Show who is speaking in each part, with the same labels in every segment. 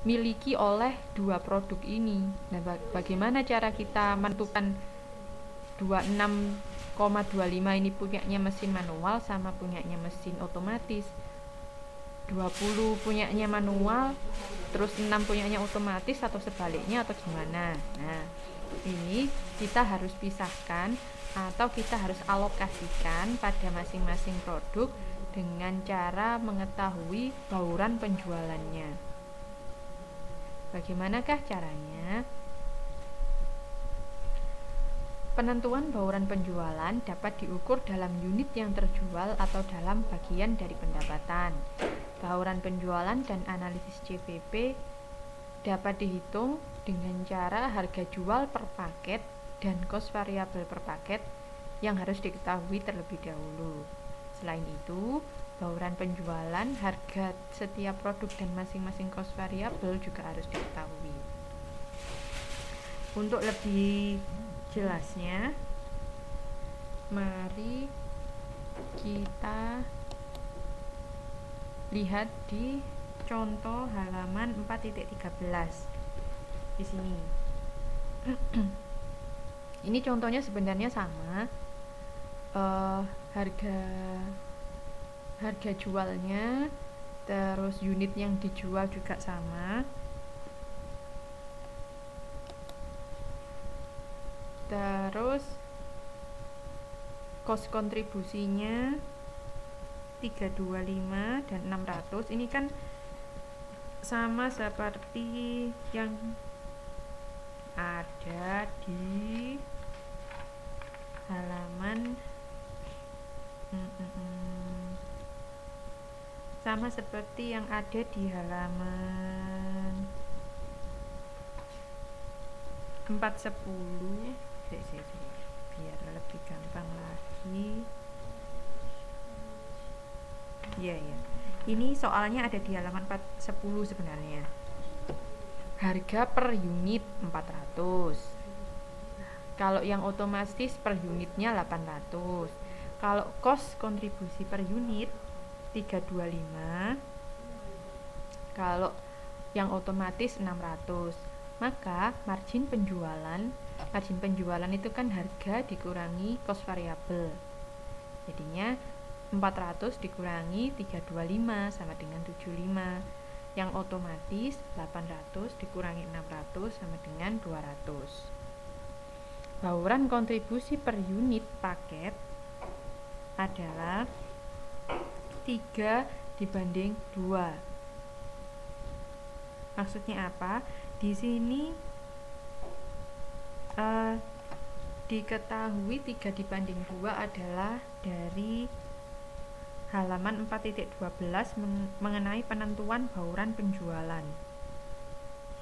Speaker 1: dimiliki oleh dua produk ini. Nah, bagaimana cara kita menentukan 26,25 ini punyanya mesin manual sama punyanya mesin otomatis, 20 punyanya manual terus 6 punyanya otomatis, atau sebaliknya, atau gimana. Nah, ini kita harus pisahkan atau kita harus alokasikan pada masing-masing produk dengan cara mengetahui bauran penjualannya. Bagaimanakah caranya? Penentuan bauran penjualan dapat diukur dalam unit yang terjual atau dalam bagian dari pendapatan. Bauran penjualan dan analisis CVP dapat dihitung dengan cara harga jual per paket dan kos variabel per paket yang harus diketahui terlebih dahulu. Selain itu, bauran penjualan, harga setiap produk dan masing-masing kos variabel juga harus diketahui. Untuk lebih jelasnya, mari kita lihat di contoh halaman 4.13 di sini. Ini contohnya sebenarnya sama, harga jualnya, terus unit yang dijual juga sama, terus kos kontribusinya 325 dan 600. Ini kan sama seperti yang ada di halaman sama seperti yang ada di halaman 410. Biar lebih gampang lagi. Iya. Ini soalnya ada di halaman 410 sebenarnya. Harga per unit 400. Kalau yang otomatis per unitnya 800. Kalau kos kontribusi per unit 325. Kalau yang otomatis 600. Maka margin penjualan itu kan harga dikurangi kos variabel. Jadinya 400 dikurangi 325 sama dengan 75. Yang otomatis 800 dikurangi 600 sama dengan 200. Bauran kontribusi per unit paket adalah 3/2. Maksudnya apa? Di sini diketahui 3/2 adalah dari halaman 4.12 mengenai penentuan bauran penjualan.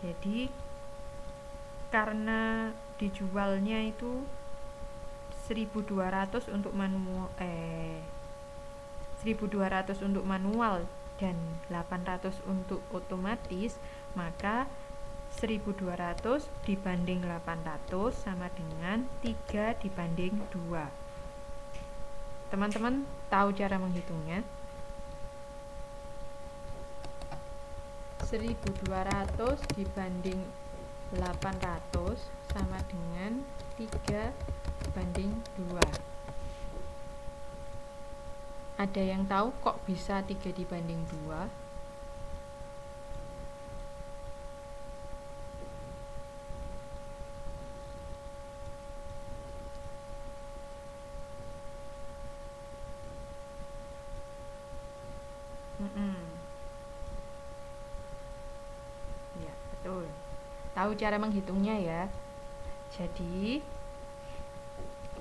Speaker 1: Jadi karena dijualnya itu 1.200 untuk manual dan 800 untuk otomatis, maka 1.200 dibanding 800 sama dengan 3/2. Teman-teman tahu cara menghitungnya? 1.200 dibanding 800 sama dengan 3/2. Ada yang tahu kok bisa 3/2? Ya, betul. Tahu cara menghitungnya ya. Jadi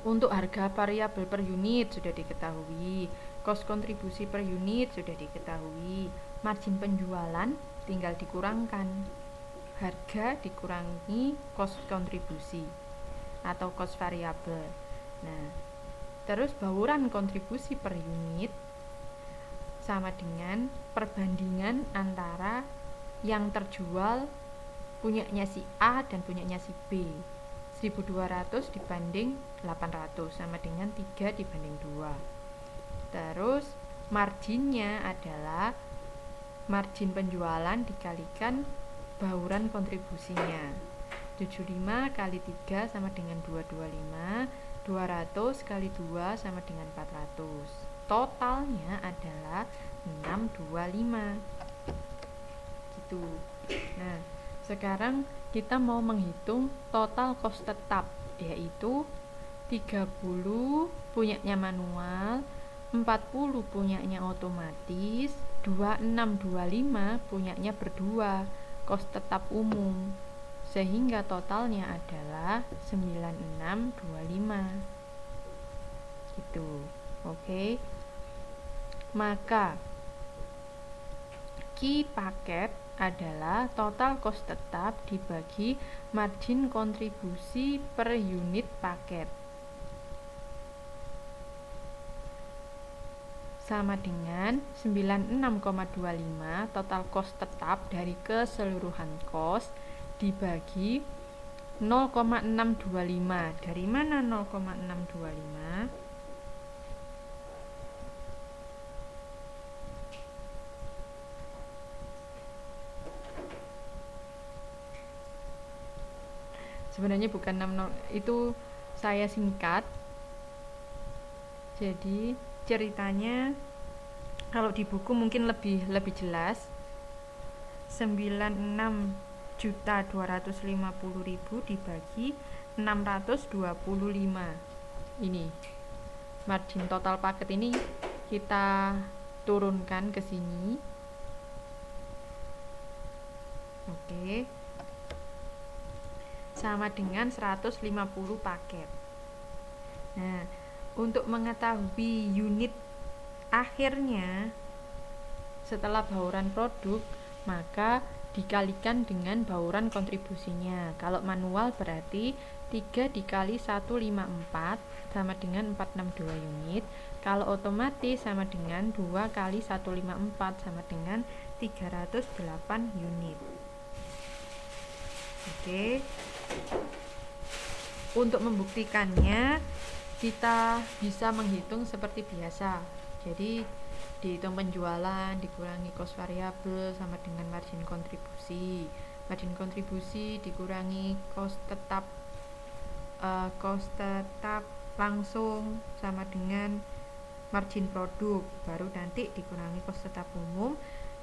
Speaker 1: untuk harga variabel per unit sudah diketahui, kos kontribusi per unit sudah diketahui, margin penjualan tinggal dikurangkan harga dikurangi kos kontribusi atau kos variabel. Nah, terus bauran kontribusi per unit sama dengan perbandingan antara yang terjual punyanya si A dan punyanya si B. 1.200 dibanding 800 sama dengan 3/2. Terus marginnya adalah margin penjualan dikalikan bauran kontribusinya. 75 kali 3 sama dengan 225, 200 kali 2 sama dengan 400. Totalnya adalah 625. Gitu. Nah, sekarang kita mau menghitung total cost tetap, yaitu 30 punyanya manual, 40 punyanya otomatis, 2625 punyanya berdua, cost tetap umum. Sehingga totalnya adalah 9625. Gitu. Oke. Maka Q paket adalah total cost tetap dibagi margin kontribusi per unit paket, sama dengan 96,25 total cost tetap dari keseluruhan cost dibagi 0,625. Dari mana 0,625? Sebenarnya bukan 60, itu saya singkat. Jadi ceritanya kalau di buku mungkin lebih jelas. 96.250.000 dibagi 625. Ini margin total paket ini kita turunkan ke sini. Oke. Sama dengan 150 paket. Nah, untuk mengetahui unit akhirnya setelah bauran produk, maka dikalikan dengan bauran kontribusinya. Kalau manual berarti 3 dikali 154 sama dengan 462 unit. Kalau otomatis sama dengan 2 kali 154 sama dengan 308 unit. Oke. Untuk membuktikannya kita bisa menghitung seperti biasa. Jadi dihitung penjualan dikurangi cost variabel sama dengan margin kontribusi. Margin kontribusi dikurangi cost tetap langsung sama dengan margin produk, baru nanti dikurangi cost tetap umum.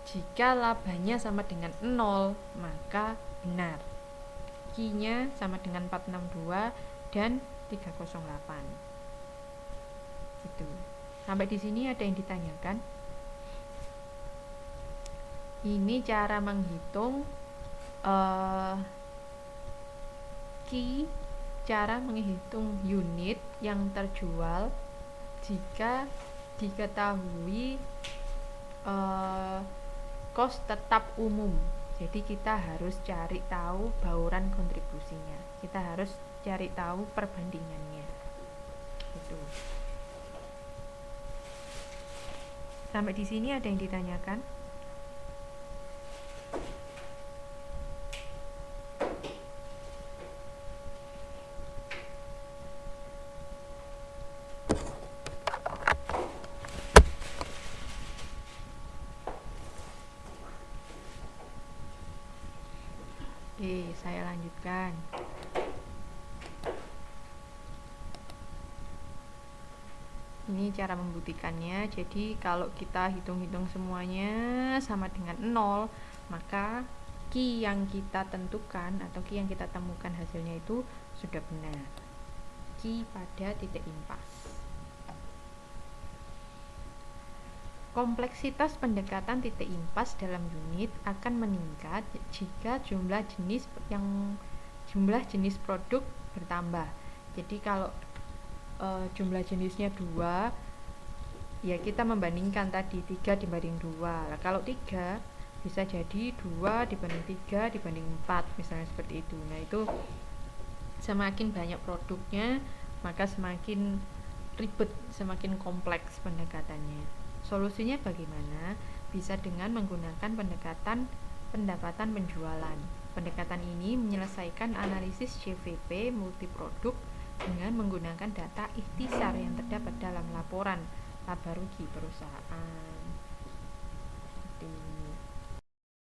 Speaker 1: Jika labanya sama dengan 0, maka benar. Q-nya sama dengan 462 dan 308. Gitu. Sampai di sini ada yang ditanyakan? Ini cara menghitung cara menghitung unit yang terjual jika diketahui cost tetap umum. Jadi kita harus cari tahu bauran kontribusinya. Kita harus cari tahu perbandingannya. Gitu. Sampai di sini ada yang ditanyakan? Oke, saya lanjutkan. Ini cara membuktikannya. Jadi kalau kita hitung-hitung semuanya sama dengan 0, maka Q yang kita tentukan atau Q yang kita temukan hasilnya itu sudah benar. Q pada titik impas. Kompleksitas pendekatan titik impas dalam unit akan meningkat jika jumlah jenis produk bertambah. Jadi kalau jumlah jenisnya 2, ya kita membandingkan tadi 3 dibanding 2. Nah, kalau 3 bisa jadi 2 dibanding 3 dibanding 4, misalnya seperti itu. Nah, itu semakin banyak produknya, maka semakin ribet, semakin kompleks pendekatannya. Solusinya bagaimana? Bisa dengan menggunakan pendekatan pendapatan penjualan. Pendekatan ini menyelesaikan analisis JVP multiproduk dengan menggunakan data ikhtisar yang terdapat dalam laporan laba rugi perusahaan. Seperti ini.